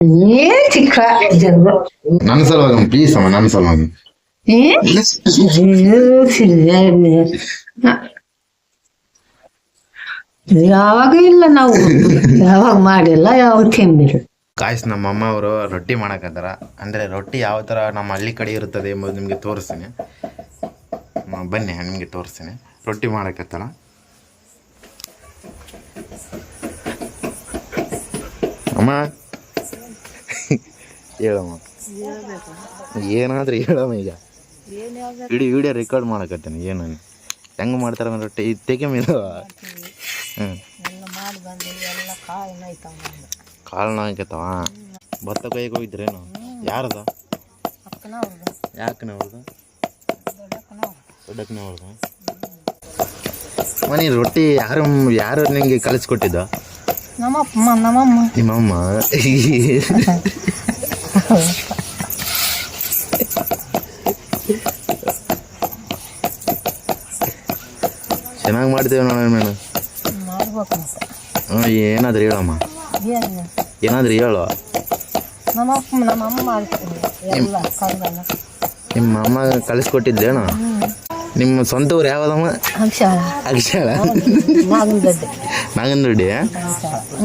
ಏನ್ ಚಿಕ್ಕ ಜನರು ನನ್ನ ಸಲುವಾಗಿ ಪ್ಲೀಸ್ ಅಮ್ಮ, ನನ್ನ ಸಲುವಾಗಿ. ಯಾವಾಗ ಇಲ್ಲ ನಾವು ಯಾವಾಗ ಮಾಡಿಲ್ಲ ಯಾವಾಗ ತಿಂದಿಲ್ಲ. ಕಾಯ್ಸ್ ನಮ್ಮ ಅಮ್ಮ ಅವರು ರೊಟ್ಟಿ ಮಾಡಕತ್ತಾರ. ಅಂದರೆ ರೊಟ್ಟಿ ಯಾವ ಥರ ನಮ್ಮ ಹಳ್ಳಿ ಕಡೆ ಇರುತ್ತದೆ ಎಂಬುದು ನಿಮಗೆ ತೋರಿಸ್ತೀನಿ. ಬನ್ನಿ ನಿಮಗೆ ತೋರಿಸ್ತೀನಿ. ರೊಟ್ಟಿ ಮಾಡಕತ್ತಾರ. ಅಮ್ಮ ಹೇಳಮ್ಮ, ಏನಾದ್ರೂ ಹೇಳಮ್ಮ. ಈಗ ಇಡೀ ವಿಡಿಯೋ ರೆಕಾರ್ಡ್ ಮಾಡಕತ್ತೇನೆ. ಏನು ಹೆಂಗೆ ಮಾಡ್ತಾರ ರೊಟ್ಟಿ ಇದು ತೆಗೆ ಮೇಲೆ. ಕಾಳು ನಾಯ್ಕತ್ತವ. ಭತ್ತ ಕೈಗೆ ಹೋಗಿದ್ರೇನು? ಯಾರದ? ಯಾಕನ ಅವ್ರದ್ದು? ದೊಡ್ಡಕ್ಕನ ಅವ್ರದ್ದು. ಮನೆ ರೊಟ್ಟಿ ಯಾರು ನಿಂಗೆ ಕಲಿಸ್ಕೊಟ್ಟಿದ್ದ? ನಮ್ಮಮ್ಮ. ನಿಮ್ಮಮ್ಮ? ಚೆನ್ನಾಗಿ ಮಾಡ್ತೇವೆ ನೋಡಿ ಮೇಡಮ್. ಏನಾದ್ರೂ ಹೇಳಮ್ಮ, ಏನಾದ್ರೂ ಹೇಳು. ನಿಮ್ಮ ಅಮ್ಮ ಕಲಿಸ್ಕೊಟ್ಟಿದ್ದೇನು? ನಿಮ್ಮ ಸ್ವಂತ ಊರು ಯಾವ್ದಮ್ಮ? ಅಕ್ಷಳ. ನಾಗನದೊಡ್ಡಿ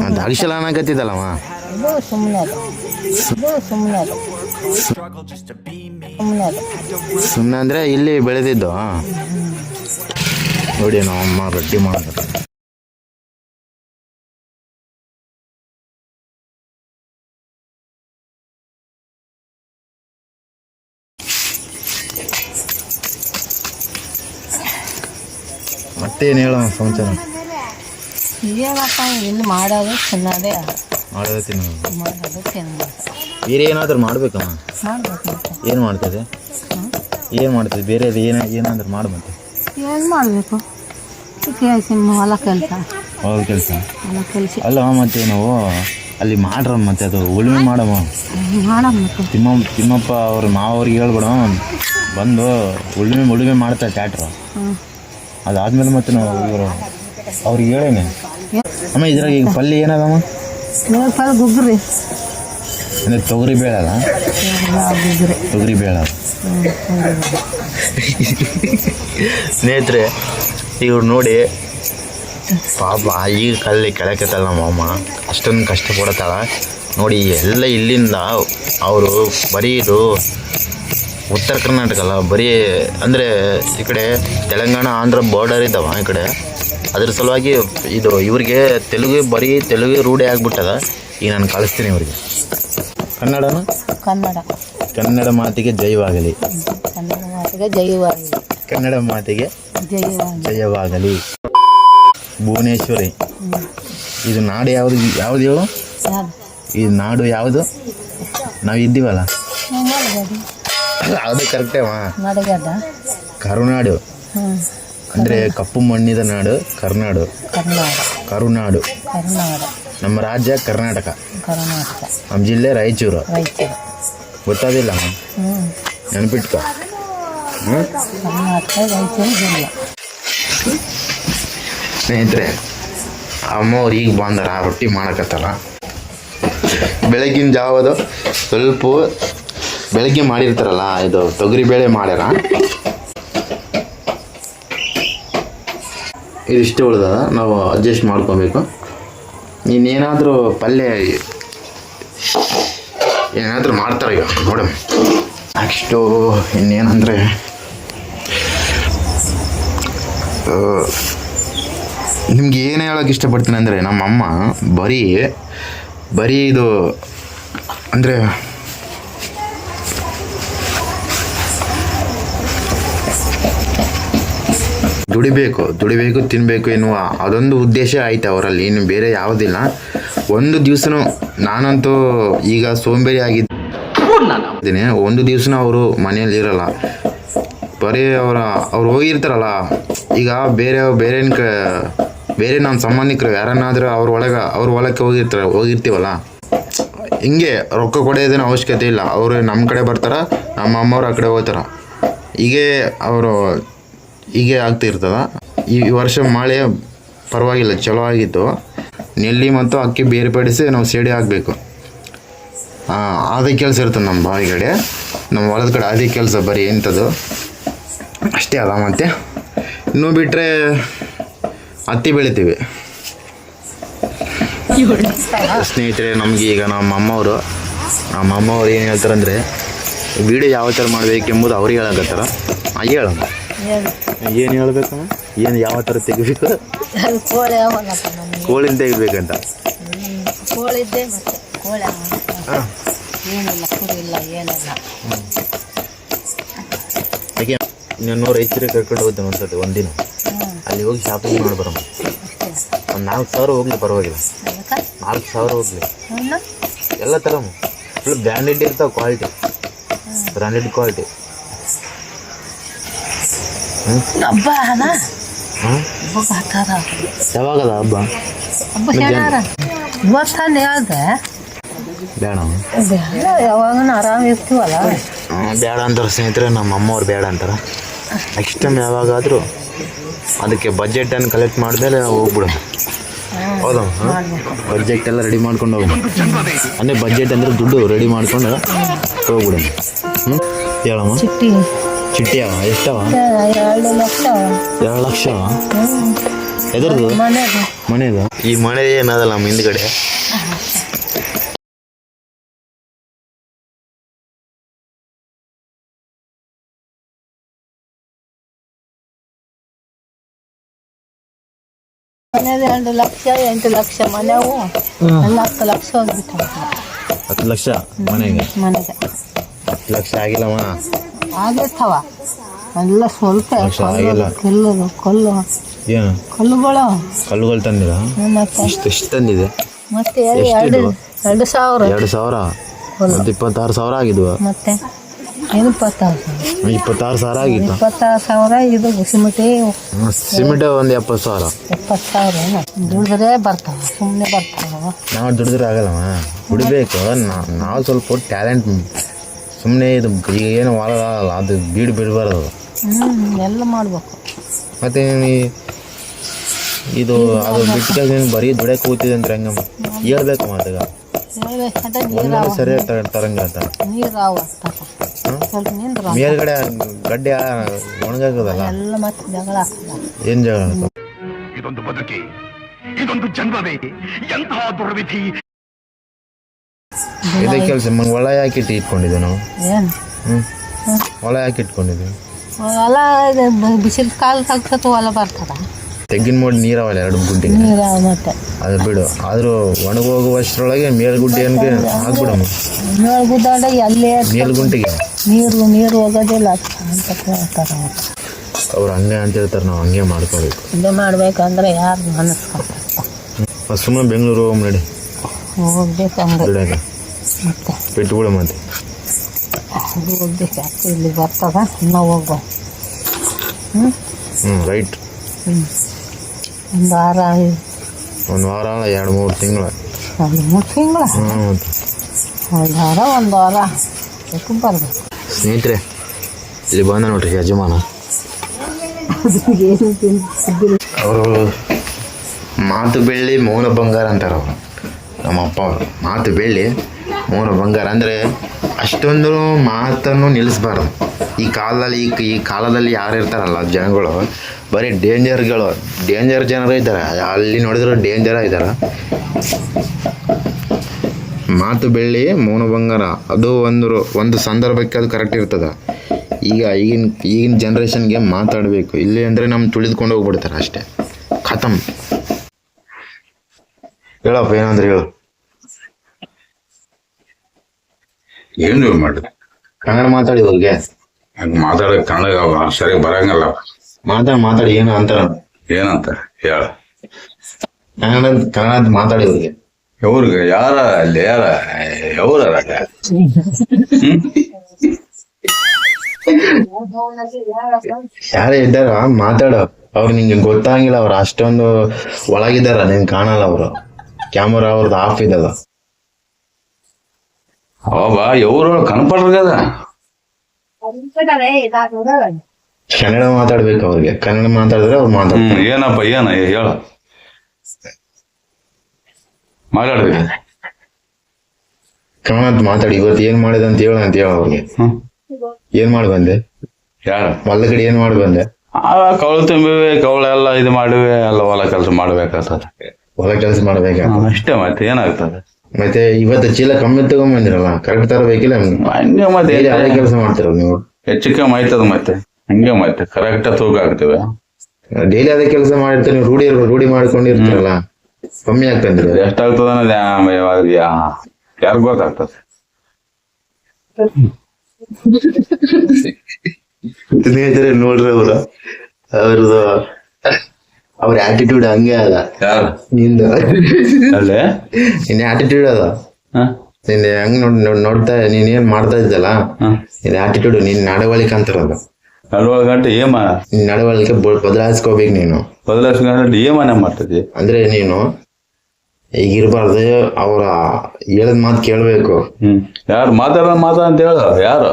ಅಂತ ಅಕ್ಷಲ ಅನ್ನಕತ್ತಿದ್ದಲ್ಲಮ್ಮ. ಸುಮ್ಮನೆ ಅಂದರೆ ಇಲ್ಲಿ ಬೆಳೆದಿದ್ದು. ನೋಡಿ ನಾವು ಅಮ್ಮ ರೊಟ್ಟಿ ಮಾಡೋದು. ಮತ್ತೇನು ಹೇಳೋ ಸಮಾಚಾರ? ಏನಪ್ಪ ಇಲ್ಲಿ ಮಾಡೋದು ತಿನ್ನೋದೇ, ಮಾಡೋದು ತಿನ್ನೋದು. ಮಾಡೋದು ತಿನ್ನೋದು. ಬೇರೆ ಏನಾದರೂ ಮಾಡ್ಬೇಕಮ್ಮ. ಏನು ಮಾಡ್ತದೆ? ಏನು ಮಾಡ್ತದೆ ಬೇರೆ? ಏನಾದರೂ ಮಾಡು. ಮತ್ತೆ ಏನು ಮಾಡಬೇಕು? ಹೊಲ ಕೆಲಸ. ಹೊಲ ಕೆಲಸ ಹೊಲ ಕೆಲಸ ಅಲ್ಲ ಮತ್ತೆ ನಾವು ಅಲ್ಲಿ ಮಾಡ್ರ. ಮತ್ತೆ ಅದು ಉಳುಮೆ ಮಾಡಮ್ಮ. ಮಾಡಮ್ಮ. ತಿಮ್ಮಪ್ಪ ಅವ್ರು ಮಾವವ್ರಿಗೆ ಹೇಳ್ಬೇಡ, ಬಂದು ಉಳುಮೆ ಮಾಡ್ತಾರೆ ಟ್ಯಾಟ್ರು. ಅದಾದ್ಮೇಲೆ ಮತ್ತೆ ನಾವು ಇವರು ಅವ್ರಿಗೆ ಹೇಳೇನೆ. ಅಮ್ಮ ಇದ್ರಾಗ ಈಗ ಪಲ್ಯ ಏನದಮ್ಮ? ಗುಗ್ರಿ ಅಂದರೆ ತೊಗರಿ ಬೇಳೆ ಅಲ್ಲ? ತೊಗರಿ ಬೇಳೆ. ಸ್ನೇಹಿತರೆ ಇವ್ರು ನೋಡಿ ಪಾಪ ಈಗ ಕೆಳಕತ್ತಲ್ಲ ನಮ್ಮ ಅಮ್ಮ. ಅಷ್ಟೊಂದು ಕಷ್ಟಪಡ್ತಾಳ ನೋಡಿ. ಎಲ್ಲ ಇಲ್ಲಿಂದ ಅವರು ಬರೀ ಇದು ಉತ್ತರ ಕರ್ನಾಟಕ ಅಲ್ಲ, ಬರೀ ಅಂದರೆ ಈ ಕಡೆ ತೆಲಂಗಾಣ ಆಂಧ್ರ ಬಾರ್ಡರ್ ಇದ್ದಾವ ಈ ಕಡೆ. ಅದ್ರ ಸಲುವಾಗಿ ಇದು ಇವ್ರಿಗೆ ಬರೀ ತೆಲುಗು ರೂಢಿ ಆಗ್ಬಿಟ್ಟದ. ಈಗ ನಾನು ಕಳಿಸ್ತೀನಿ ಇವ್ರಿಗೆ. ಕನ್ನಡನ ಕನ್ನಡ ಮಾತಿಗೆ ಜಯವಾಗಲಿ. ಕನ್ನಡ ಮಾತಿಗೆ ಜಯವಾಗಲಿ. ಭುವನೇಶ್ವರಿ. ಇದು ನಾಡು ಯಾವುದು ಹೇಳು? ಈ ನಾಡು ಯಾವುದು? ನಾವು ಇದ್ದೀವಲ್ಲ ಅದು ಕರೆಕ್ಟೇವ. ಕರುನಾಡು ಅಂದರೆ ಕಪ್ಪು ಮಣ್ಣಿದ ನಾಡು ಕರುನಾಡು. ನಮ್ಮ ರಾಜ್ಯ ಕರ್ನಾಟಕ. ನಮ್ಮ ಜಿಲ್ಲೆ ರಾಯಚೂರು. ಗೊತ್ತಾದಿಲ್ಲ ನೆನಪಿಟ್ಕೊ. ಸ್ನೇಹಿತರೆ ಅಮ್ಮವ್ರು ಈಗ ಬಂದಾರ. ರೊಟ್ಟಿ ಮಾಡಕತ್ತಲ್ಲ. ಬೆಳಗಿನ ಜಾವದು ಸ್ವಲ್ಪ ಬೆಳಗ್ಗೆ ಮಾಡಿರ್ತಾರಲ್ಲ, ಇದು ತೊಗರಿ ಬೇಳೆ ಮಾಡ್ಯಾರ. ಇದಿಷ್ಟು ಉಳ್ದ ನಾವು ಅಡ್ಜಸ್ಟ್ ಮಾಡ್ಕೊಬೇಕು. ಇನ್ನೇನಾದರೂ ಪಲ್ಯ ಏನಾದರೂ ಮಾಡ್ತಾರೆ ಈಗ ನೋಡಮ್. ನೆಕ್ಸ್ಟು ಇನ್ನೇನಂದರೆ ನಿಮ್ಗೆ ಏನು ಹೇಳೋಕೆ ಇಷ್ಟಪಡ್ತೀನಿ ಅಂದರೆ, ನಮ್ಮಮ್ಮ ಬರೀ ಇದು ಅಂದರೆ ದುಡಿಬೇಕು ತಿನ್ನಬೇಕು ಎನ್ನುವ ಅದೊಂದು ಉದ್ದೇಶ ಆಯ್ತು ಅವರಲ್ಲಿ. ಇನ್ನು ಬೇರೆ ಯಾವುದಿಲ್ಲ. ಒಂದು ದಿವಸನೂ ನಾನಂತೂ ಈಗ ಸೋಂಬೇರಿ ಆಗಿದ್ದೀನಿ. ಒಂದು ದಿವಸನೂ ಅವರು ಮನೆಯಲ್ಲಿ ಇರಲ್ಲ. ಬರೀ ಅವ್ರು ಹೋಗಿರ್ತಾರಲ್ಲ. ಈಗ ಬೇರೆ ನಮ್ಮ ಸಂಬಂಧಿಕರು ಯಾರನ್ನಾದರೂ ಅವ್ರ ಹೊಲಕ್ಕೆ ಹೋಗಿರ್ತೀವಲ್ಲ, ಹಿಂಗೆ ರೊಕ್ಕ ಕೊಡೋದೇನು ಅವಶ್ಯಕತೆ ಇಲ್ಲ. ಅವರು ನಮ್ಮ ಕಡೆ ಬರ್ತಾರೆ, ನಮ್ಮ ಅಮ್ಮವ್ರು ಆ ಕಡೆ ಹೋಗ್ತಾರೆ. ಹೀಗೆ ಆಗ್ತಿರ್ತದ. ಈ ವರ್ಷ ಮಳೆ ಪರವಾಗಿಲ್ಲ, ಚಲೋ ಆಗಿತ್ತು. ನೆಲ್ಲಿ ಮತ್ತು ಅಕ್ಕಿ ಬೇರ್ಪಡಿಸಿ ನಾವು ಸೇಡಿ ಹಾಕಬೇಕು. ಅದೇ ಕೆಲಸ ಇರ್ತದೆ ನಮ್ಮ ಬಾವಿ ಕಡೆ, ನಮ್ಮ ಹೊಲದ ಕಡೆ ಅದೇ ಕೆಲಸ ಬರೀ ಎಂಥದ್ದು ಅಷ್ಟೇ ಅಲ್ಲ. ಮತ್ತು ಇನ್ನೂ ಬಿಟ್ಟರೆ ಹತ್ತಿ ಬೆಳಿತೀವಿ ಸ್ನೇಹಿತರೆ. ನಮಗೆ ಈಗ ನಮ್ಮ ಅಮ್ಮವರು ಏನು ಹೇಳ್ತಾರಂದರೆ ವಿಡಿಯೋ ಯಾವ ಥರ ಮಾಡಬೇಕೆಂಬುದು ಅವ್ರಿಗೆ ಹೇಳಕತ್ತಾರ. ಹೇಳಮ್ಮ, ಏನು ಹೇಳ್ಬೇಕಮ್ಮ, ಏನು ಯಾವ ಥರ ತೆಗಿಬೇಕು? ಕೋಳಿನ ತೆಗಿಬೇಕಂತ. ಹಾಗೆ ಇನ್ನೂ ರೈತರಿಗೆ ಕರ್ಕೊಂಡು ಹೋಗ್ತೇನೆ ಒಂದ್ಸತಿ ಒಂದಿನ, ಅಲ್ಲಿ ಹೋಗಿ ಶಾಪಿಂಗ್ ಮಾಡಿ ಬರೋಣ. ಒಂದು 4,000 ಹೋಗ್ಲಿ ಪರವಾಗಿಲ್ಲ, 4,000 ಹೋಗ್ಲಿ, ಎಲ್ಲ ಥರ ಫುಲ್ ಬ್ರ್ಯಾಂಡೆಡ್ ಇರ್ತಾವೆ, ಕ್ವಾಲಿಟಿ, ಬ್ರ್ಯಾಂಡೆಡ್ ಕ್ವಾಲಿಟಿ. ಯಾವಾಗದ ಹಬ್ಬ? ಬೇಡ ಯಾವಾಗ ಆರಾಮ್ ಇರ್ತೀವಲ್ಲ. ಬೇಡ ಅಂತಾರೆ ಸ್ನೇಹಿತರೆ, ನಮ್ಮ ಅಮ್ಮವ್ರು ಬೇಡ ಅಂತಾರೆ. ನೆಕ್ಸ್ಟ್ ಟೈಮ್ ಯಾವಾಗಾದರೂ ಅದಕ್ಕೆ ಬಜೆಟನ್ನು ಕಲೆಕ್ಟ್ ಮಾಡಿದ್ಮೇಲೆ ಹೋಗ್ಬಿಡೋಣ. ಹೌದಮ್ಮ, ಬಜೆಟ್ ಎಲ್ಲ ರೆಡಿ ಮಾಡ್ಕೊಂಡು ಹೋಗೋಣ. ಅಂದರೆ ಬಜೆಟ್ ಅಂದರೆ ದುಡ್ಡು ರೆಡಿ ಮಾಡ್ಕೊಂಡು ಹೋಗ್ಬಿಡೋಣ. ಹೇಳಮ್ಮ. ಚಿಟ್ಟಿಯವ ಎಷ್ಟವ? 2 ಲಕ್ಷ. ಎದ್ರದ್ದು? ಮನೆದು. ಈ ಮನೆ ಏನದಲ್ಲ ನಮ್ಮ ಹಿಂದ್ಗಡೆ, ಮನೆದು 2 ಲಕ್ಷ 8 ಲಕ್ಷ ಮನೆವು 10 ಲಕ್ಷ ಹೋಗ್ಬಿಟ್ಟು. 10 ಲಕ್ಷ ಮನೆಗೆ? 10 ಲಕ್ಷ ಆಗಿಲ್ಲಮ್ಮ, ಆಗಿರ್ತಾವ ಎಲ್ಲ ಸ್ವಲ್ಪ. ಆಗಿಲ್ಲ. ಏನು ಕಲ್ಲುಗಳು ತಂದಿರ? ಎಷ್ಟು ತಂದಿದೆ? ಮತ್ತೆ 2,000. 2,000 ಮತ್ತು 26,000 ಆಗಿದ್ವು. ಮತ್ತೆ 26,000 ಆಗಿತ್ತು. 26,000 ಇದು ಸಿಮೆಂಟ್ ಒಂದು 70,000. 70,000 ದುಡಿದ್ರೆ ಬರ್ತಾವ, ಸುಮ್ಮನೆ ಬರ್ತಾವ. ನಾವು ದುಡಿದ್ರೆ ಆಗಲ್ಲಮ್ಮ, ದುಡಿಬೇಕು. ನಾವು ಸ್ವಲ್ಪ ಟ್ಯಾಲೆಂಟ್, ಸುಮ್ಮನೆ ಇದು ಈಗ ಏನು ಹೊಲ ಅದು ಬಿಡಬಾರ್ದು, ಎಲ್ಲ ಮಾಡ್ಬೇಕು. ಮತ್ತು ಇದು ಅದು ಬಿಟ್ಟು ಬರೀ ದುಡಿಯಕ್ಕೆ ಕೂತಿದೆ ಅಂದ್ರೆ ಹೆಂಗಮ್ಮ? ಹೇಳ್ಬೇಕು ಮಾತಾಗ ಒಂದೊಂದು ಸರಿಯಾಗಿ ತರಂಗಾತ. ಮೇಲ್ಗಡೆ ಗಡ್ಡೆ ಒಣಗಾಕದಲ್ಲ, ಎಲ್ಲ ಮತ್ತೆ ಜಗಳ ಆಗ್ತದ. ಏನು ಜಗಳ? ಇದೊಂದು ಬದುಕಿ, ಇದೊಂದು ಜನ್ಮವೇ, ಎಂತಹ ದುರ್ವಿಧಿ. ಇದೇ ಕೆಲಸ ಹೊಲ ಯಾಕಿಟ್ಟು ಇಟ್ಕೊಂಡಿದ್ದೆ ನಾವು? ಏನು ಹೊಲ ಯಾಕೆ ಇಟ್ಕೊಂಡಿದ್ವಿ? ಹೊಲ ಬಿಸಿಲು ಕಾಲ ತಗ್ಸತ್ತು ಹೊಲ ಬರ್ತದ. ತೆಗ್ಗಿನ ಮೋಡಿ ನೀರಾವಲ್ಲ 2 ಗುಂಟೆ ನೀರಾವ ಮತ್ತೆ ಅದು ಬಿಡು. ಆದರೂ ಒಣಗೋಗುವಷ್ಟರೊಳಗೆ ಮೇಲ್ಗುಡ್ಡೆಗೆ ಹಾಕ್ಬಿಡಮ್ಮ. ಮೇಲ್ಗುಡ್ಡ ಅಲ್ಲೇ ಮೇಲ್ಗುಂಟಿಗೆ ನೀರು ಹೋಗೋದಿಲ್ಲ ಅಂತ ಹೇಳ್ತಾರೆ. ಅವ್ರು ಹಂಗೆ ಅಂತ ಹೇಳ್ತಾರೆ, ನಾವು ಹಂಗೆ ಮಾಡ್ಕೋಬೇಕು. ಇದೇ ಮಾಡ್ಬೇಕಂದ್ರೆ ಯಾರು ಮನಸ್ಕೊಳ್ತಾರೆ. ಸುಮ್ಮನೆ ಬೆಂಗಳೂರು ಹೋಗಿ ನಡಿ, ಹೋಗ್ಬೇಕಂದ್ರೆ ದುಡಿಯಾಗ ಮತ್ತೆ ಬಿಟ್ಟುಬಿಡ. ಮತ್ತೆ ಹೋಗ್ಬೇಕು, ಇಲ್ಲಿ ಬರ್ತದ ಇನ್ನೂ ಹೋಗ್ಬೋ. ರೈಟ್. ಒಂದು ವಾರ 2-3 ತಿಂಗಳು. 2-3 ತಿಂಗಳು. ಮತ್ತು 1 ವಾರ ಬರ್ಬೇಕು. ಸ್ನೇಹಿತರೆ, ಇಲ್ಲಿ ಬಂದ ನೋಡ್ರಿ ಯಜಮಾನ. ಅವರು ಮಾತು ಬೆಳ್ಳಿ ಮೌನ ಬಂಗಾರ ಅಂತಾರೆ ಅವರು, ನಮ್ಮ ಅಪ್ಪ ಅವರು. ಮಾತು ಬೆಳ್ಳಿ ಮೌನ ಬಂಗಾರ ಅಂದರೆ ಅಷ್ಟೊಂದು ಮಾತನ್ನು ನಿಲ್ಲಿಸ್ಬಾರ್ದು. ಈ ಕಾಲದಲ್ಲಿ ಯಾರು ಇರ್ತಾರಲ್ಲ ಜನಗಳು, ಬರೀ ಡೇಂಜರ್ ಜನರು ಇದ್ದಾರೆ. ಅಲ್ಲಿ ನೋಡಿದ್ರು ಡೇಂಜರ ಇದ್ದಾರೆ. ಮಾತು ಬೆಳ್ಳಿ ಮೌನ ಬಂಗಾರ, ಅದು ಒಂದು ಸಂದರ್ಭಕ್ಕೆ ಅದು ಕರೆಕ್ಟ್ ಇರ್ತದೆ. ಈಗಿನ ಜನ್ರೇಷನ್ಗೆ ಮಾತಾಡಬೇಕು, ಇಲ್ಲಿ ಅಂದರೆ ನಮ್ಮ ತುಳಿದುಕೊಂಡು ಹೋಗ್ಬಿಡ್ತಾರೆ ಅಷ್ಟೇ, ಖತಮ್. ಹೇಳಪ್ಪ, ಏನಂದ್ರೆ ಹೇಳು. ಏನು ಮಾಡಿದೆ? ಕನ್ನಡ ಮಾತಾಡಿ ಅವ್ರಿಗೆ. ಮಾತಾಡೋಕೆ ಕನ್ನಡ ಸರಿ ಬರಂಗಲ್ಲ. ಮಾತಾಡಿ ಏನು ಅಂತಾರ? ಏನಂತ ಹೇಳ. ಕನ್ನಡ ಮಾತಾಡಿ ಅವ್ರಿಗೆ. ಇವ್ರಿಗೆ ಯಾರ ಅಲ್ಲಿ ಯಾರ ಯಾರೇ ಇದ್ದಾರ ಮಾತಾಡೋ. ಅವ್ರು ನಿಂಗೆ ಗೊತ್ತಾಗಿಲ್ಲ, ಅವ್ರು ಅಷ್ಟೊಂದು ಒಳಗಿದಾರ, ನಿನ್ ಕಾಣಲ್ಲ. ಅವರು ಕ್ಯಾಮರಾ ಅವ್ರದ್ದು ಆಫ್ ಇದಲ್ಲ. ಅವ ಎವ್ರು ಕನ್ಪಡ್ರದ ಕನ್ನಡ ಮಾತಾಡ್ಬೇಕು ಅವ್ರಿಗೆ. ಕನ್ನಡ ಮಾತಾಡಿದ್ರೆ ಅವ್ರು ಮಾತಾಡ್ತಾರೆ. ಏನಪ್ಪ ಏನ ಹೇಳ, ಮಾತಾಡ್ಬೇಕು. ಕಾಣಂತ ಮಾತಾಡಿ ಇವತ್ತು ಏನ್ ಮಾಡಿದೆ ಅಂತ ಹೇಳ ಅವ್ರಿಗೆ. ಹ್ಮ್ ಏನ್ ಮಾಡಿ ಬಂದೆ? ಯಾರು ಹೊಲ ಕಡೆ ಏನ್ ಮಾಡಿ ಬಂದೆ? ಕೌಳು ತುಂಬಿವೆ, ಕೌಳೆಲ್ಲ ಇದು ಮಾಡಿವೆ, ಎಲ್ಲ ಹೊಲ ಕೆಲಸ ಮಾಡ್ಬೇಕಾಗ್ತದೆ. ಹೊಲ ಕೆಲಸ ಮಾಡ್ಬೇಕ ಅಷ್ಟೇ, ಮತ್ತೆ ಏನಾಗ್ತದೆ? ಮತ್ತೆ ಇವತ್ತು ಚೀಲ ಕಮ್ಮಿ ತಗೊಂಬಂದಿರಲ್ಲ, ಕರೆಕ್ಟ್ ತರಬೇಕಿಲ್ಲ ಹಂಗೆ ಮತ್ತೆ ಅದೇ ಕೆಲಸ ಮಾಡ್ತಿರ ನೀವು? ಹೆಚ್ಚು ಕಮ್ಮಿ ಆಯ್ತದ ಮತ್ತೆ, ಹಂಗೆ ಮತ್ತೆ ಕರೆಕ್ಟ್ ತೂಕ ಆಗ್ತೇವೆ. ಡೈಲಿ ಅದೇ ಕೆಲಸ ಮಾಡಿರ್ತೀರಿ, ರೂಢಿ ಮಾಡ್ಕೊಂಡಿರ್ತೀರಲ್ಲ, ಕಮ್ಮಿ ಆಗ್ತಂದ್ರೆ ಎಷ್ಟಾಗ್ತದ ಅನ್ನೋದು ಯಾರಿಗ್ ಗೊತ್ತಾಗ್ತದೆ? ಸ್ನೇಹಿತರೆ ನೋಡ್ರಿ ಅವ್ರದ್ದು ಅವ್ರ ಆಟಿಟ್ಯೂಡ್ ಹಂಗೆ ಅದ. ಯಾರು ನಿಂದ ಅಲ್ಲೇ ನಿನ್ನ ಆಟಿಟ್ಯೂಡ್ ಅದ. ನಿನ್ನ ಹಂಗ್ ನೋಡ್ತಾ ನೀನ್ ಏನ್ ಮಾಡ್ತಾ ಇದ್ದಲ್ಲ, ನಿನ್ನ ಆಟಿಟ್ಯೂಡ್, ನಿನ್ ನಡವಳಿಕೆ ಅಂತಾರಲ್ಲ, ಗಂಟೆ ಏಮ ನಿನ್ ನಡವಳಿಕೆ ಬದಲಾಯಿಸ್ಕೋಬೇಕು ನೀನು. ಬದಲಾಯಿಸ್ಕೊಂಡ್ರೆ ಏಮನ ಮಾಡ್ತದೆ ಅಂದ್ರೆ ನೀನು ಈಗಿರ್ಬಾರ್ದು, ಅವ್ರ ಹೇಳದ್ ಮಾತು ಕೇಳ್ಬೇಕು. ಯಾರು ಮಾತಾಡ ಅಂತ ಹೇಳ, ಯಾರು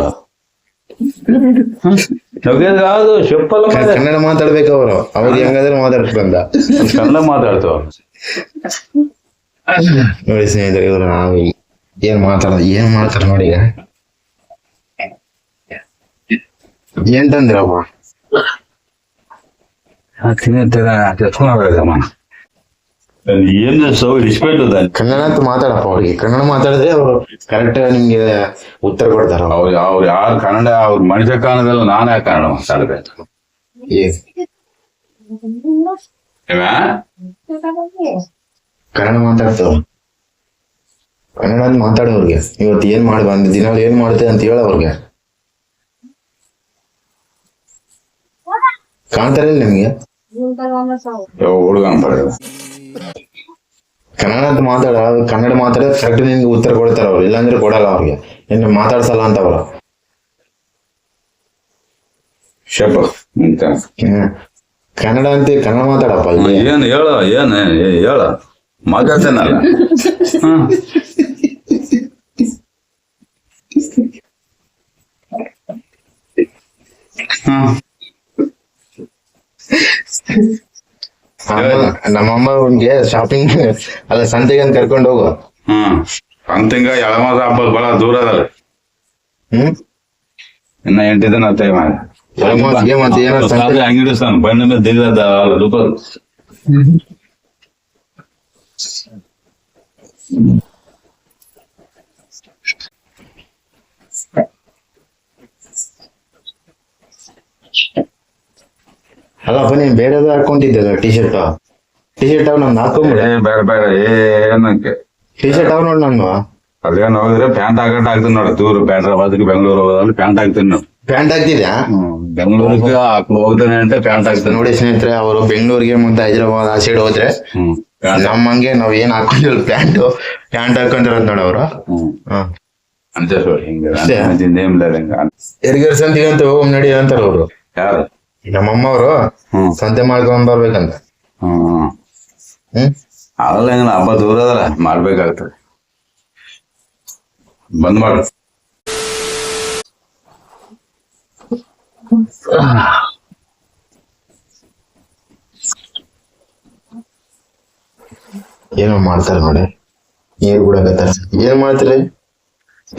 ಯಾವ್ದು ಶೆಪ್ಪಲ್ಲ ಕನ್ನಡ ಮಾತಾಡ್ಬೇಕು. ಅವ್ರಿಗೆ ಹೆಂಗಾದ್ರೆ ಮಾತಾಡ್ತ ಬಂದ ಕನ್ನಡ ಮಾತಾಡ್ತವ ನೋಡಿ ಸ್ನೇಹಿತರೆ, ಇವ್ರು ನಾವು ಏನ್ ಮಾಡ್ತಾರ ನೋಡಿ. ಏನ್ ತಂದಿರಪ್ಪ? ಏನು ರಿಸ್ಪೆಕ್ಟ್ ಅದ. ಕನ್ನಡ ಅಂತ ಮಾತಾಡಪ್ಪ. ಅವ್ರಿಗೆ ಕನ್ನಡ ಮಾತಾಡಿದ್ರೆ ಅವರು ಕರೆಕ್ಟ್ ನಿಮ್ಗೆ ಉತ್ತರ ಕೊಡ್ತಾರ. ಅವ್ರು ಯಾರು ಕನ್ನಡ ಅವ್ರ ಮನುಷ್ಯ ಕಾರಣದಲ್ಲ, ನಾನೇ ಕನ್ನಡ ಮಾತಾಡ್ಬೇಕು. ಕನ್ನಡ ಮಾತಾಡ್ತಾವ, ಕನ್ನಡ ಅಂತ ಮಾತಾಡೋರ್ಗೆ ಇವತ್ತು ಏನ್ ಮಾಡಿ ಬಂದ, ದಿನ ಏನ್ ಮಾಡ್ತೇವೆ ಅಂತ ಹೇಳ ಅವ್ರಿಗೆ. ಕಾಣ್ತಾರಿಲ್ಲ ನಿಮ್ಗೆ? ಹುಡುಗ ಕನ್ನಡ ಅಂತ ಕನ್ನಡ ಮಾತಾಡಿದ್ರೆ ಕರೆಕ್ಟ್ ನಿನ್ಗೆ ಉತ್ತರ ಕೊಡ್ತಾರ ಅವ್ರು, ಇಲ್ಲಾಂದ್ರೆ ಕೊಡಲ್ಲ. ಅವ್ರಿಗೆ ಏನು ಮಾತಾಡ್ಸಲ್ಲ ಅಂತ ಅವ್ರು. ಕನ್ನಡ ಅಂತ ಕನ್ನಡ ಮಾತಾಡಪ್ಪ. ಏನ್ ಹೇಳ ಮಾತಾಡ್ತೇನಲ್ಲ. ನಮ್ಮಮ್ಮ ಅವ್ನಿಗೆ ಶಾಪಿಂಗ್ ಅಲ್ಲ ಸಂತೆಗೆ ಅಂತ ಕರ್ಕೊಂಡು ಹೋಗು. ಸಂತೆಂಗ ಎಳಮಾದ ಹಬ್ಬ ಬಹಳ ದೂರ ಅದಲ್ಲ. ಇನ್ನ 8 ದಿನ ಅಂಗಡಿಸ್ತಾನ ಬಣ್ಣ ಮೇಲೆ ದಿಗದ ರೂಪಾಯಿ. ಅಲ್ಲಪ್ಪ ನೀನ್ ಬೇರೆದ ಹಾಕೊಂಡಿದ್ದಲ್ಲ ಟಿ ಶರ್ಟ್ ಅವ್ ನಮ್ದು ಹಾಕೊಂಬಿಡ. ಬೇಡ ಏನಕ್ಕೆ ಟಿ ಶರ್ಟ್ ಅವ್ ನೋಡ್ ನಾನು ಅದೇನ್ ಹೋಗಿದ್ರೆ ಪ್ಯಾಂಟ್ ಆಗ್ತದೆ ನೋಡಿ. ದೂರ ಹೈದ್ರಾಬಾದ್ಗೆ ಬೆಂಗಳೂರು ಹೋಗೋದ್ರಲ್ಲಿ ಪ್ಯಾಂಟ್ ಹಾಕ್ತೀನಿ ನಾವು. ಪ್ಯಾಂಟ್ ಹಾಕ್ತಿದ್ಯಾ? ಬೆಂಗಳೂರಿಗೆ ಹೋಗ್ತಾನೆ ಅಂತ ಪ್ಯಾಂಟ್ ಹಾಕ್ತಾನೆ. ನೋಡಿ ಸ್ನೇಹಿತರೆ, ಅವರು ಬೆಂಗಳೂರಿಗೆ ಮತ್ತೆ ಹೈದ್ರಾಬಾದ್ ಆ ಸೈಡ್ ಹೋದ್ರೆ ನಮ್ಮಂಗೆ ನಾವ್ ಏನ್ ಹಾಕೊಂಡಿಲ್ಲ, ಪ್ಯಾಂಟ್ ಹಾಕೊಂಡಿರೋದ್ ನೋಡ ಅವ್ರು. ಅಂತ ಎರ್ಗರ್ ಸಂತಿಗೆ ಅಂತ ಹೋಗ್ ನಡಿ ಅಂತಾರ ಅವ್ರು. ಯಾರು? ನಮ್ಮಮ್ಮ ಅವರು ಸಂತೆ ಮಾಡ್ಕೊಂಡ್ ಬರ್ಬೇಕಂತ. ಅದಲ್ಲ ಹೆಂಗ ಹಬ್ಬ ದೂರ ಅದಲ್ಲ, ಮಾಡ್ಬೇಕಾಗ್ತದೆ. ಬಂದ್ ಮಾಡು. ಏನೋ ಮಾಡ್ತಾರ ನೋಡಿ, ನೀರ್ ಬಿಡಕತ್ತಾರ. ಏನ್ ಮಾಡ್ತೀರಿ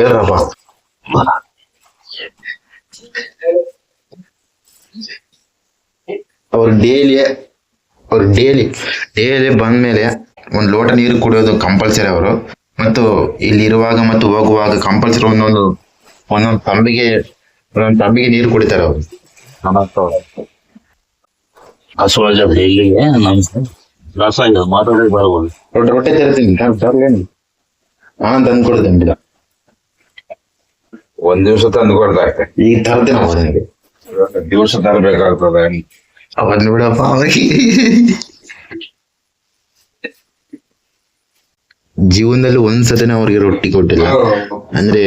ಹೇಳ್ರಪ್ಪ. ಅವ್ರು ಡೈಲಿ ಬಂದ್ಮೇಲೆ ಒಂದ್ ಲೋಟ ನೀರು ಕುಡಿಯೋದು ಕಂಪಲ್ಸರಿ ಅವರು. ಮತ್ತು ಇಲ್ಲಿ ಇರುವಾಗ ಮತ್ತು ಹೋಗುವಾಗ ಕಂಪಲ್ಸರಿ ಒಂದೊಂದು ತಂಬಿಗೆ ನೀರು ಕುಡಿತಾರೆ ಅವರು. ರೊಟ್ಟಿ ತರ್ತೀನಿ, ನಾನ್ ತಂದು ಕೊಡ್ತೇನೆ. ಒಂದ್ ದಿವ್ಸ ತಂದು ಕೊಡ್ತಾ ಇರ್ತೆ, ಈಗ ತರ್ತೀನಿ ನನಗೆ. ದಿವಸ ತರಬೇಕಾಗ್ತದೆ. ಅವನ್ ಬಿಡಪ್ಪ. ಅವ್ರಿಗೆ ಜೀವನದಲ್ಲಿ ಒಂದ್ಸತಿನ ಅವ್ರಿಗೆ ರೊಟ್ಟಿ ಕೊಟ್ಟಿಲ್ಲ. ಅಂದ್ರೆ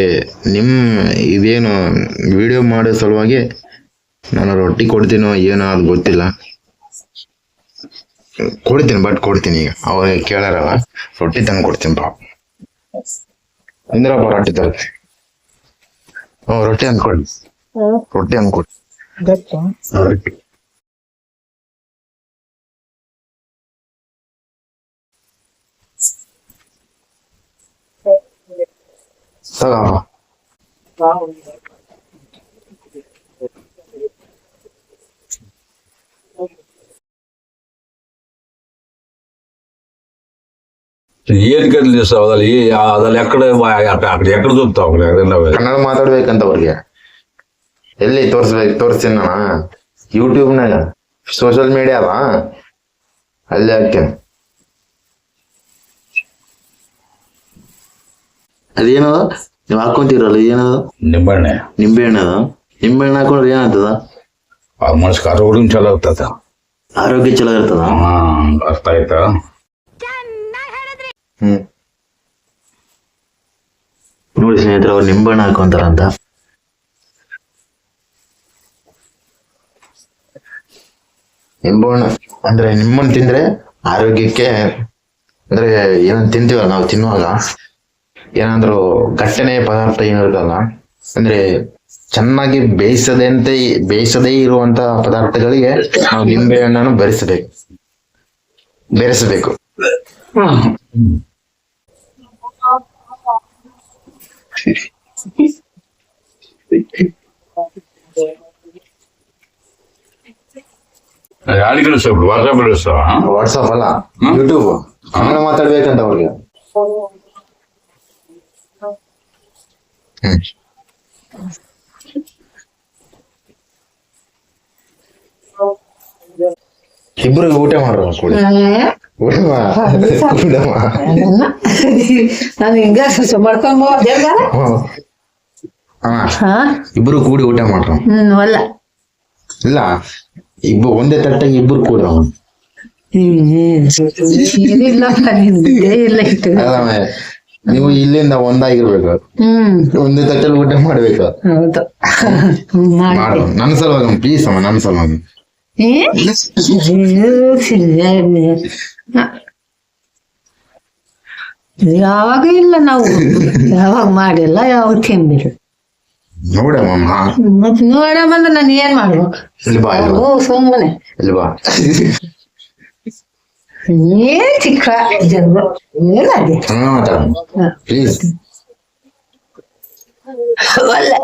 ಇದೇನು ವಿಡಿಯೋ ಮಾಡೋ ಸಲುವಾಗಿ ನಾನು ರೊಟ್ಟಿ ಕೊಡ್ತೀನೋ ಏನೋ ಅದು ಗೊತ್ತಿಲ್ಲ. ಕೊಡ್ತೀನಿ ಈಗ. ಅವ್ರಿಗೆ ಕೇಳಾರವ ರೊಟ್ಟಿ ತಂದು ಕೊಡ್ತೀನಿ. ಪಾಪ ಇಂದ್ರಪ್ಪ ರೊಟ್ಟಿ ತರ್ತೀನಿ. ರೊಟ್ಟಿ ಅಂದ್ಕೊಡಿ, ರೊಟ್ಟಿ ಅಂದ್ಕೊಡಿ. ತಗೋ ಏನ್ ಕಡ್ಲಿ ಅದಲ್ಲಿ ಅದ್ರಲ್ಲಿ ಎಕಡೆ ಎಕಡೆ చూపుతావు ಕನ್ನಡ ಮಾತಾಡ್ಬೇಕಂತ ಅವ್ರಿಗೆ ಎಲ್ಲಿ ತೋರಿಸ್ತೀನಿ ನಾನು ಯೂಟ್ಯೂಬ್ನಾಗ ಸೋಷಿಯಲ್ ಮೀಡಿಯಾ ಅದ ಅಲ್ಲಿ ಹಾಕ್ತೇನೆ. ಅದೇನದ ನೀವು ಹಾಕೊಂತೀರಲ್ಲ ಏನದ ನಿಂಬೆಣ್ಣೆ ಅದ ನಿಂಬೆಹಣ್ಣು ಹಾಕೊಂಡ್ರೆ ಏನಾಗ್ತದ ಮನಸ್ಸಿಗೆ ಆರೋಗ್ಯ ಚಲೋ ಇರ್ತದ, ಆರೋಗ್ಯ ಚಲೋ ಇರ್ತದ. ಅರ್ಥ ಆಯ್ತಾ? ನೋಡಿ ಸ್ನೇಹಿತರೆ ಅವ್ರು ನಿಂಬೆಹಣ್ಣು ಹಾಕೊಂತಾರಂತ. ನಿಂಬೆಹಣ್ಣು ಅಂದ್ರೆ ನಿಂಬೆಹಣ್ಣು ತಿಂದ್ರೆ ಆರೋಗ್ಯಕ್ಕೆ ಅಂದ್ರೆ ಏನಂತ ತಿಂತೀವಲ್ಲ ನಾವು ತಿನ್ನುವಾಗ ಏನಾದ್ರು ಘಟ್ಟನೆ ಪದಾರ್ಥ ಏನಿರ್ತಲ್ಲ ಅಂದ್ರೆ ಚೆನ್ನಾಗಿ ಬೇಯಿಸದೇ ಇರುವಂತ ಪದಾರ್ಥಗಳಿಗೆ ನಾವು ನಿಂಬೆ ಹಣ್ಣನ್ನು ಬೆರೆಸಬೇಕು. ಯಾರಿಗೂ ವಾಟ್ಸಪ್ ಅಲ್ಲ ಯೂಟ್ಯೂಬ್ ಕನ್ನಡ ಮಾತಾಡ್ಬೇಕಂತ ಅವ್ರಿಗೆ. ಇಬ್ರು ಊಟ ಮಾಡ್ರ ನಾನು ಹಿಂಗ ಮಾಡ್ಕೊಂಡ್ ಇಬ್ರು ಕೂಡಿ ಊಟ ಮಾಡ್ರ. ಅಲ್ಲ ಇಲ್ಲ ಇಬ್ರು ಒಂದೇ ತಟ್ಟಾಗಿ ಇಬ್ರು ಕೂಡ ಇಲ್ಲ ಇಟ್ಟು ನೀವು ಇಲ್ಲಿಂದ ಒಂದಾಗಿರ್ಬೇಕು, ಒಂದೇ ತಟ್ಟಲ್ಲಿ ಊಟ ಮಾಡ್ಬೇಕು. ಹೌದು ಮಾಡು ನನ್ನ ಸಲುವಾಗಿ ಪ್ಲೀಸ್ ಅಮ್ಮ, ನನ್ನ ಸಲುವಾಗಿ. ಯಾವಾಗ ಇಲ್ಲ ನಾವು ಯಾವಾಗ ಮಾಡಿಲ್ಲ, ಯಾವಾಗ ತಿಂದಿಲ್ಲ. ನೋಡಮ್ಮ ಮತ್ ನೋಡಮ್ಮಂದ್ರೆ ನಾನು ಏನ್ ಮಾಡ್ಬೇಕು? ಸುಮ್ಮನೆ ಇಲ್ವಾ ಏನ್ ಚಿಕ್ಕ ಜನ್ಮ ಏನಾಗಿ ಪ್ಲೀಸ್ ಒಳ್ಳೆ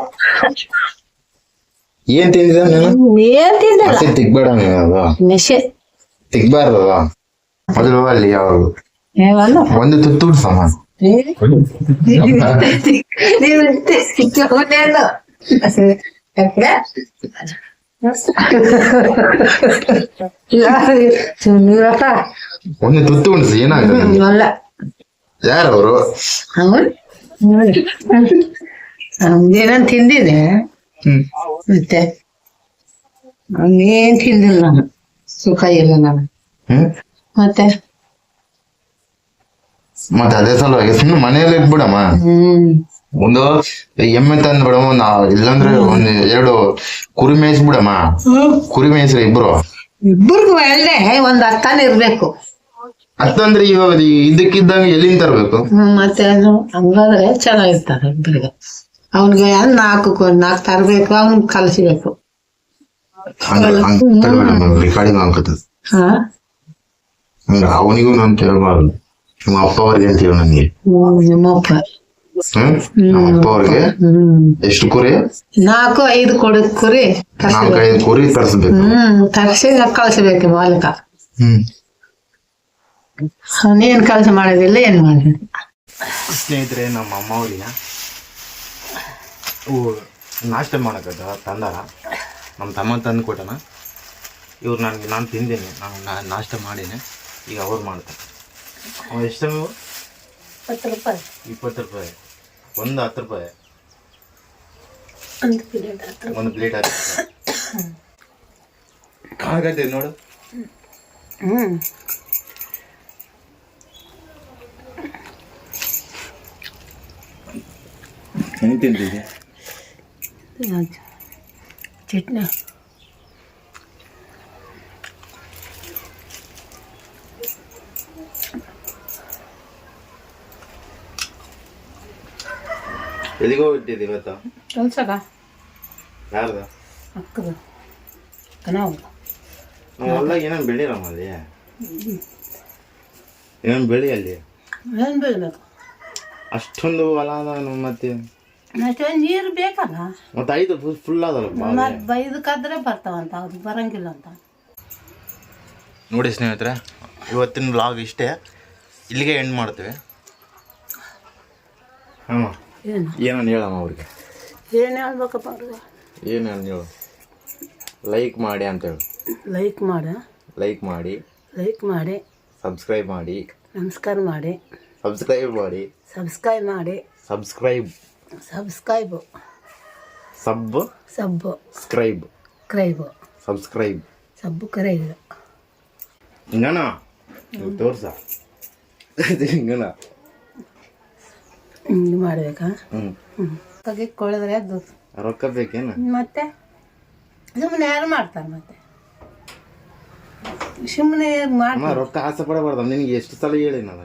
ಏನ್ ತಿಂದಿದ ಏನ್ ತಿಂದಲ್ಲ ತಿಗ್ಬೇಡ ನೀನು, ನೆಶೆ ತಿಗ್ಬಾರ್ದಲ್ಲ. ಮೊದಲು ಅಲ್ಲಿ ಯಾವ ಒಂದು ತುತ್ತು ಸಮ ಒಂದು ತುತ್ತು ಉಣಿಸಿ ಏನಾಗ್ತದೆ? ಯಾರವರು ಏನಂತ ತಿಂದಿದೆ ಮತ್ತೆ ಹಂಗೇನ್ ತಿಂದಿಲ್ಲ ನಾನು, ಸುಖ ಇಲ್ಲ ನಾನು. ಮತ್ತೆ ಅದೇ ಸಲುವಾಗಿ ಸುಮ್ಮನೆ ಮನೆಯಲ್ಲಿ ಇಟ್ಬಿಡಮ್ಮ. ಒಂದು ಎಮ್ಮೆ ತಂದ್ ಬಿಡಮ್ಮ, ಇಲ್ಲಾಂದ್ರೆ ಒಂದ್ 2 ಕುರಿ ಮೇಯಿಸ್ಬಿಡಮ್ಮ. ಕುರಿ ಮೇಯಿಸ್ರಿ ಇಬ್ರು. ಇಬ್ಬರಿಗೂ ಒಳ್ಳೆ ಒಂದ್ ಅರ್ಥನ ಇರ್ಬೇಕು. ಅರ್ಥಂದ್ರೆ ಇವಾಗ ಇದಕ್ಕಿದ್ದಂಗೆ ಎಲ್ಲಿಂದ ತರ್ಬೇಕು? ಮತ್ತೆ ಅದು ಹಂಗಾದ್ರೆ ಚೆನ್ನಾಗಿರ್ತಾರೆ ಇಬ್ಬರಿಗೆ. ಅವನ್ಗೆ 4 ತರ್ಬೇಕು, ಅವ್ನ್ ಕಲ್ಸಿಬೇಕು. ರೆಕಾರ್ಡಿಂಗ್ ಆಗ್ತದ. ಹಾ ಅವನಿಗೂ ನಾನು ಕೇಳಬಾರ್ದು, ನಿಮ್ಮ ಅಪ್ಪ ಅವ್ರಿಗೆ ಅಂತ ಹೇಳು ನನಗೆ. ನಿಮ್ಮಪ್ಪ ನಮ್ಮ ಅಪ್ಪ ಅವ್ರಿಗೆ ಎಷ್ಟು ಕುರಿ? 4-5 ಕುರಿ 4-5 ಕುರಿ ತರಿಸ್ಬೇಕು. ತರಿಸಿ ಕಳ್ಸಬೇಕು ಮಾಲಕ. ಅವನೇನ್ ಕೆಲಸ ಮಾಡೋದಿಲ್ಲ, ಏನ್ ಮಾಡಿಲ್ಲ. ಸ್ನೇಹಿತರೆ ನಮ್ಮ ಅಮ್ಮ ಅವ್ರಿಗೆ ನಾಷ್ಟ ಮಾಡಕತ್ತ ತಂದಾರ, ನಮ್ಮ ತಮ್ಮ ತಂದು ಕೊಟ್ಟನ. ಇವ್ರು ನಾನು ತಿಂದೇನೆ, ನಾನು ನಾಷ್ಟ ಮಾಡೀನಿ. ಈಗ ಅವ್ರು ಮಾಡ್ತಾರೆ. ಅವ್ರು ಎಷ್ಟು? 20 ರೂಪಾಯಿ. 20 ರೂಪಾಯಿ ಒಂದು, 10 ರೂಪಾಯಿ ಒಂದು ಪ್ಲೇಟ್ ಆಗತ್ತೆ ನೋಡು. ಹೆಂಗೆ ತಿಂತಿದ್ದೆ? ಚಟ್ನಿ ಎಲ್ಲಿಗೋ ಬಿಟ್ಟಿದ್ದೆ ಇವತ್ತು? ಕೆಲ್ಸಗ ಯಾರ್ದ? ಅಕ್ಕದ ನಾವು ಹೊಲ್ದಾಗ ಏನೇನು ಬೆಳಿರಮ್ಮ ಅಲ್ಲಿ? ಏನೇನು ಬೆಳಿ ಅಲ್ಲಿ? ಏನ್ ಬೆಳಿಬೇಕು? ಅಷ್ಟೊಂದು ಹೊಲ ಅದ ಮತ್ತೆ ಮತ್ತೆ ನೀರು ಬೇಕಲ್ಲ, ಮತ್ತೆ ಐದು ಫುಲ್ ಅದಲ್ಲ ಬಾವಿ. ಮತ್ತೆ ಇದಕ್ಕಾದ್ರೆ ಬರ್ತಾವಂತ, ಅದು ಬರಂಗಿಲ್ಲ ಅಂತ. ನೋಡಿ ಸ್ನೇಹಿತರೆ, ಇವತ್ತಿನ ಬ್ಲಾಗ್ ಇಷ್ಟೇ, ಇಲ್ಲಿಗೆ ಎಂಡ್ ಮಾಡ್ತೀವಿ. ಹಾಂ ಏನನ್ನು ಹೇಳಮ್ಮ ಅವ್ರಿಗೆ? ಏನು ಹೇಳ್ಬೇಕಪ್ಪ ಅವ್ರಿಗೆ? ಏನು ಹೇಳು, ಲೈಕ್ ಮಾಡಿ ಅಂತೇಳಿ. ಲೈಕ್ ಮಾಡಿ, ಲೈಕ್ ಮಾಡಿ, ಲೈಕ್ ಮಾಡಿ, ಸಬ್ಸ್ಕ್ರೈಬ್ ಮಾಡಿ, ನಮಸ್ಕಾರ ಮಾಡಿ, ಸಬ್ಸ್ಕ್ರೈಬ್ ಮಾಡಿ, ಸಬ್ಸ್ಕ್ರೈಬ್ ಮಾಡಿ, ಸಬ್ಸ್ಕ್ರೈಬ್ ಸಬ್ಸ್ಕ್ರೈಬ್ ಸಬ್ಬು ಸ್ಕ್ರೈಬ್ ಕ್ರೈಬ್ ಸಬ್ಸ್ಕ್ರೈಬ್ ಸಬ್ಬು ಕ್ರೈಬ್ ಹಿಂಗನ ತೋರ್ಸ ಹಿಂಗನ ಹಿಂಗೆ ಮಾಡ್ಬೇಕಾ? ಹ್ಞೂ ತೆಗಿಕೊಳ್ಳಿದ್ರೆ ಅದು ರೊಕ್ಕ ಬೇಕೇನು? ಮತ್ತೆ ಸುಮ್ಮನೆ ಯಾರು ಮಾಡ್ತಾರೆ? ಮತ್ತೆ ಸುಮ್ಮನೆ ಮಾಡಿ ರೊಕ್ಕ ಆಸೆ ಪಡಬಾರ್ದು. ನಿನಗೆ ಎಷ್ಟು ಸಲ ಹೇಳಿ ನಾನು